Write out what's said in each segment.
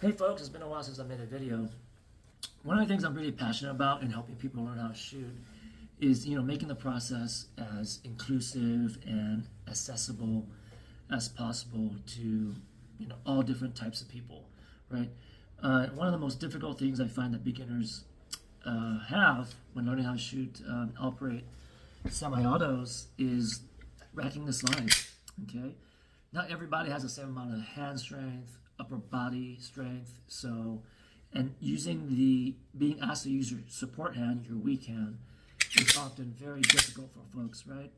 Hey folks, it's been a while since I made a video. One of the things I'm really passionate about in helping people learn how to shoot is, making the process as inclusive and accessible as possible to, all different types of people, right? One of the most difficult things I find that beginners have when learning how to shoot, operate semi-autos is racking the slide, okay? Not everybody has the same amount of hand strength, upper body strength, so, and being asked to use your support hand, your weak hand, is often very difficult for folks, right?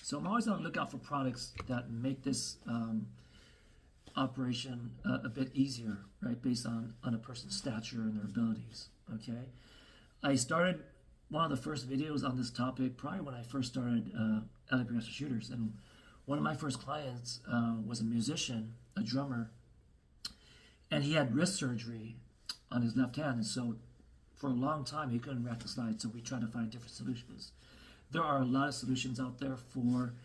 So I'm always on the lookout for products that make this operation a bit easier, right, based on a person's stature and their abilities, okay? I started one of the first videos on this topic probably when I first started LA Shooters, and one of my first clients was a musician, a drummer, and he had wrist surgery on his left hand, and so for a long time he couldn't rack the slide, so we tried to find different solutions. There are a lot of solutions out there for,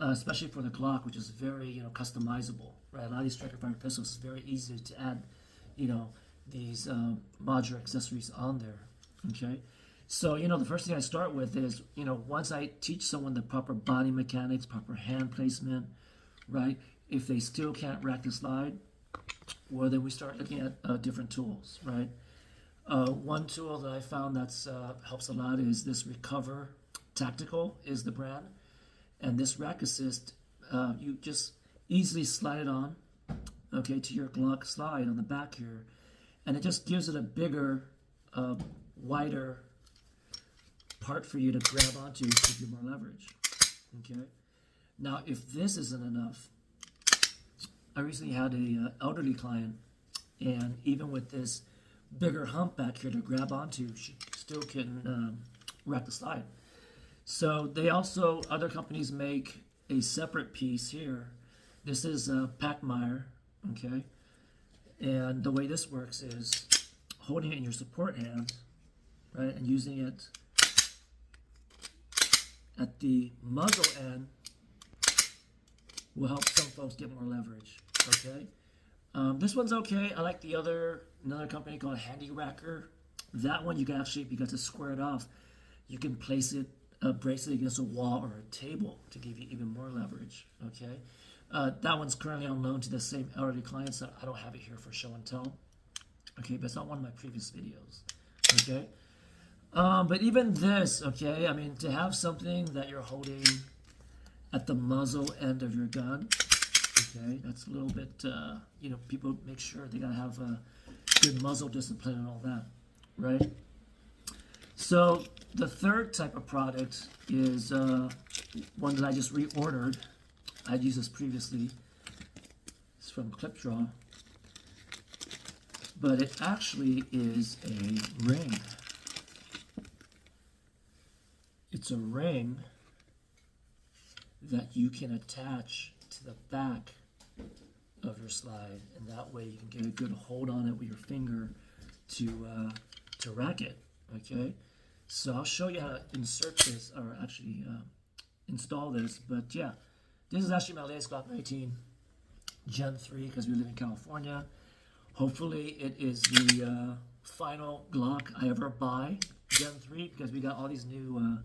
especially for the Glock, which is very, customizable, right? A lot of these striker fired pistols is very easy to add, these modular accessories on there, okay? So, the first thing I start with is, once I teach someone the proper body mechanics, proper hand placement, right? If they still can't rack the slide, well, then we start looking at different tools, right? One tool that I found that's helps a lot is this Recover Tactical is the brand. And this rack assist, you just easily slide it on, okay, to your Glock slide on the back here. And it just gives it a bigger, wider part for you to grab onto to give you more leverage, okay? Now, if this isn't enough, I recently had a elderly client, and even with this bigger hump back here to grab onto, she still can rack the slide. So other companies make a separate piece here. This is Pachmayr, okay? And the way this works is holding it in your support hand, right, and using it at the muzzle end will help some folks get more leverage, okay? This one's okay. I like another company called Handy Racker. That one you can actually, because it's squared off, you can brace it against a wall or a table to give you even more leverage, okay? That one's currently on loan to the same elderly clients, so I don't have it here for show and tell, okay? But it's not one of my previous videos, okay? But even this, okay, I mean, to have something that you're holding at the muzzle end of your gun, okay, that's a little bit, people make sure they gotta have a good muzzle discipline and all that, right? So the third type of product is one that I just reordered. I'd used this previously. It's from Clipdraw, but it actually is a ring. It's a ring that you can attach to the back of your slide, and that way you can get a good hold on it with your finger to rack it, okay? So I'll show you how to insert this, or actually install this, but yeah, this is actually my latest Glock 19 Gen 3 because we live in California. Hopefully it is the final Glock I ever buy, Gen 3, because we got all these new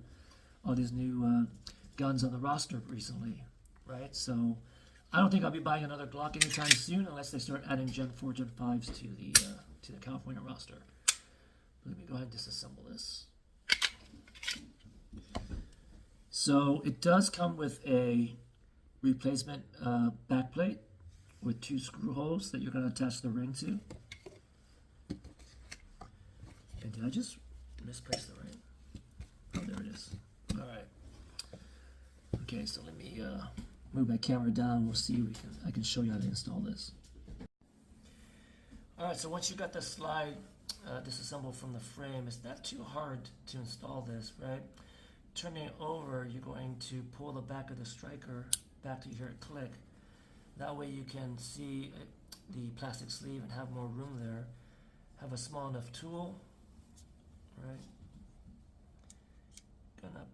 guns on the roster recently, right? So I don't think I'll be buying another Glock anytime soon unless they start adding Gen 4, Gen 5s to the California roster. But let me go ahead and disassemble this. So it does come with a replacement backplate with 2 screw holes that you're going to attach the ring to. And did I just misplace the ring? Oh, there it is. All right. Okay, so let me move my camera down. We'll see. I can show you how to install this. All right. So once you got the slide disassembled from the frame, it's not too hard to install this, right? Turning it over, you're going to pull the back of the striker back to hear it click. That way you can see the plastic sleeve and have more room there. Have a small enough tool, right? Gonna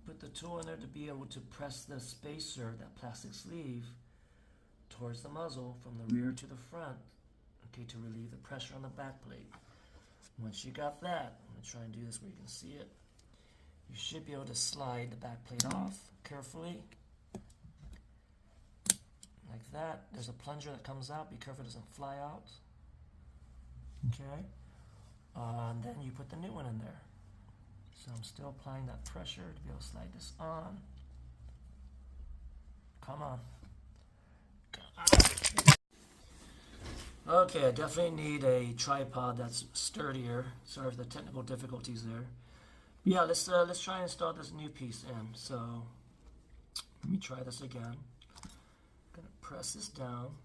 put the tool in there to be able to press the spacer, that plastic sleeve, towards the muzzle from the rear to the front, okay, to relieve the pressure on the back plate. Once you got that, I'm going to try and do this where you can see it. You should be able to slide the back plate off carefully, like that. There's a plunger that comes out. Be careful it doesn't fly out. Okay, and then you put the new one in there. So I'm still applying that pressure to be able to slide this on. Come on. Okay, I definitely need a tripod that's sturdier. Sorry for the technical difficulties there. Yeah, let's try and install this new piece in. So let me try this again. I'm gonna press this down.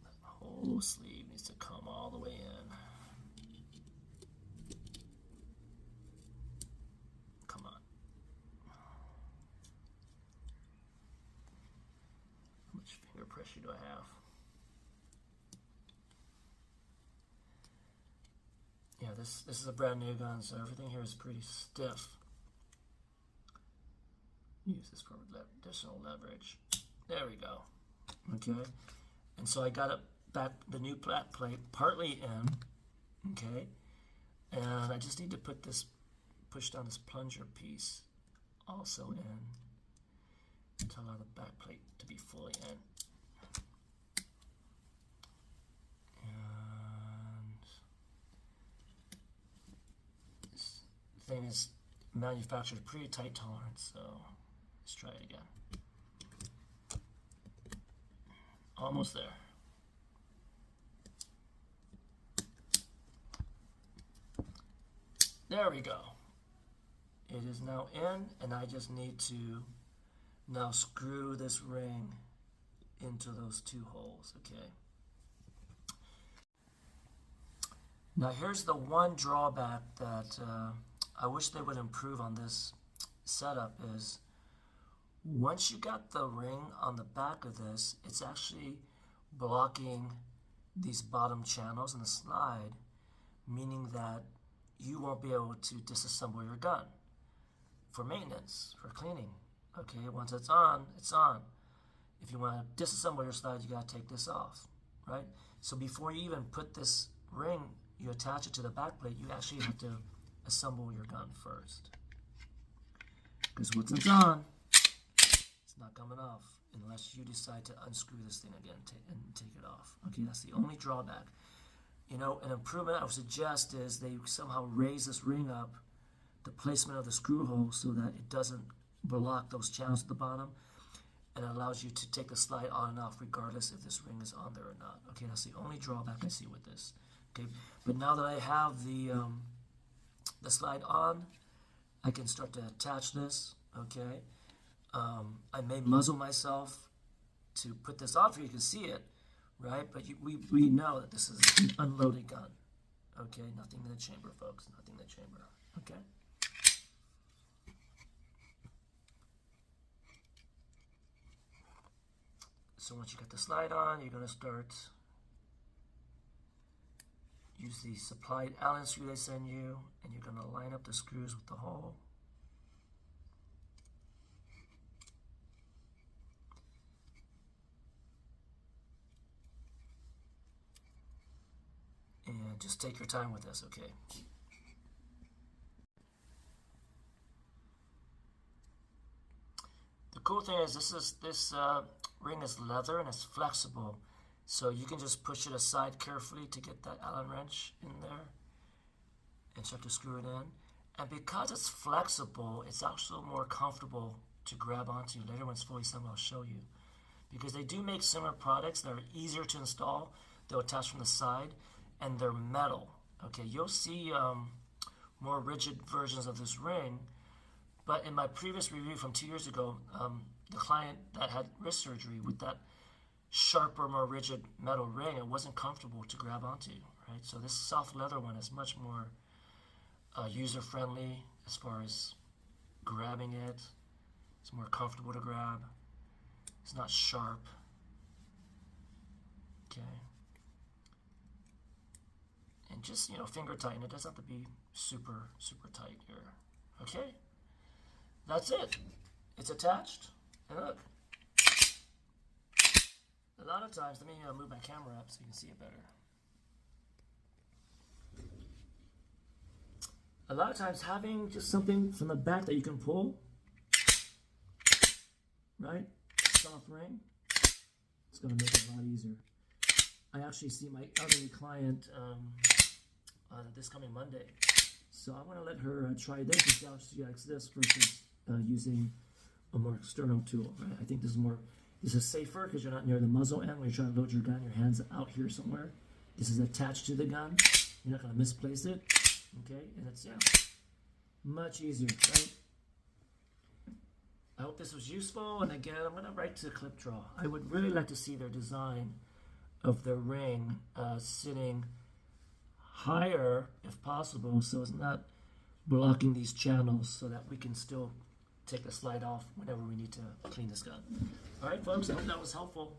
The whole sleeve needs to come all the way in. Come on. How much finger pressure do I have? Yeah, this is a brand new gun, so everything here is pretty stiff. Use this for additional leverage. There we go. Okay, and so I got it back, the new back plate partly in. Okay, and I just need to push down this plunger piece also in to allow the back plate to be fully in. Thing is manufactured pretty tight tolerance, so let's try it again. Almost there. There we go. It is now in, and I just need to now screw this ring into those two holes, okay? Now here's the one drawback that I wish they would improve on this setup is once you got the ring on the back of this, it's actually blocking these bottom channels in the slide, meaning that you won't be able to disassemble your gun for maintenance, for cleaning. Okay, once it's on, it's on. If you want to disassemble your slide, you got to take this off, right? So before you even put this ring, you attach it to the back plate, you actually have to assemble your gun first. Because once it's on, it's not coming off unless you decide to unscrew this thing again and take it off. Okay, that's the only drawback. You know, an improvement I would suggest is they somehow raise this ring up, the placement of the screw hole, so that it doesn't block those channels at the bottom, and allows you to take the slide on and off regardless if this ring is on there or not. Okay, that's the only drawback I see with this. Okay, but now that I have the slide on, I can start to attach this. Okay, I may muzzle myself to put this on for you can see it, right? But we know that this is an unloaded gun. Okay, nothing in the chamber, folks. Nothing in the chamber. Okay. So once you get the slide on, you're going to start. Use the supplied Allen screw they send you, and you're going to line up the screws with the hole. And just take your time with this, okay? The cool thing is this ring is leather and it's flexible. So you can just push it aside carefully to get that Allen wrench in there and start to screw it in. And because it's flexible, it's also more comfortable to grab onto. Later when it's fully assembled, I'll show you. Because they do make similar products that are easier to install. They'll attach from the side, and they're metal. Okay, you'll see more rigid versions of this ring. But in my previous review from 2 years ago, the client that had wrist surgery with that sharper, more rigid metal ring, it wasn't comfortable to grab onto, right? So this soft leather one is much more user-friendly as far as grabbing it. It's more comfortable to grab. It's not sharp. Okay. And just, finger tighten. It doesn't have to be super, super tight here. Okay? That's it. It's attached. And look. lot of times, let me move my camera up so you can see it better. A lot of times having just something from the back that you can pull, right? Soft ring, it's going to make it a lot easier. I actually see my elderly client this coming Monday. So I want to let her try this and see how she likes this versus using a more external tool, right? I think this is safer because you're not near the muzzle end when you're trying to load your gun. Your hand's out here somewhere. This is attached to the gun. You're not going to misplace it. Okay, and it's, yeah, much easier, right? I hope this was useful, and again, I'm going to write to Clipdraw. I would really like to see their design of the ring sitting higher, if possible, so it's not blocking these channels so that we can still take the slide off whenever we need to clean this gun. All right, folks, I hope that was helpful.